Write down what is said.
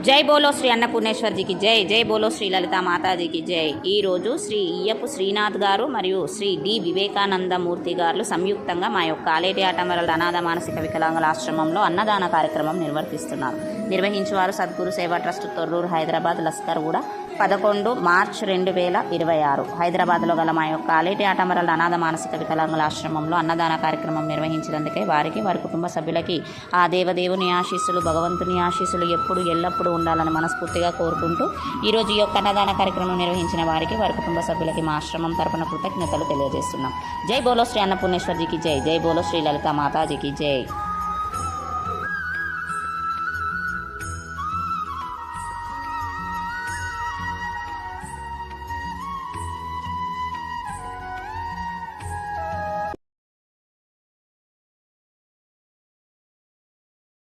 జై బోలో శ్రీ అన్నపూర్ణేశ్వర్జీకి జై. జై బోలో శ్రీ లలితా మాతాజీకి జై. ఈరోజు శ్రీ ఇయ్యపు శ్రీనాథ్ గారు మరియు శ్రీ డి వివేకానందమూర్తి గారు సంయుక్తంగా మా యొక్క ఆలేటి ఆటమరల అనాథ మానసిక వికలాంగుల ఆశ్రమంలో అన్నదాన కార్యక్రమం నిర్వహించేవారు సద్గురు సేవా ట్రస్ట్ తొర్రూరు హైదరాబాద్ లస్కర్గూడ 11 మార్చ్ 2026 హైదరాబాద్లో గల మా యొక్క ఆలేటి ఆటమరల అనాథ మానసిక వికలాంగుల ఆశ్రమంలో అన్నదాన కార్యక్రమం నిర్వహించినందుకే వారికి వారి కుటుంబ సభ్యులకి ఆ దేవదేవుని ఆశీస్సులు భగవంతుని ఆశీస్సులు ఎప్పుడు ఎల్లప్పుడూ ఉండాలని మనస్ఫూర్తిగా కోరుకుంటూ ఈరోజు ఈ యొక్క అన్నదాన కార్యక్రమం నిర్వహించిన వారికి వారి కుటుంబ సభ్యులకి మా ఆశ్రమం తరపున కృతజ్ఞతలు తెలియజేస్తున్నాం. జై బోలో శ్రీ అన్నపూర్ణేశ్వర్జీకి జై. జై బోలో శ్రీ లలితా మాతాజీకి జై.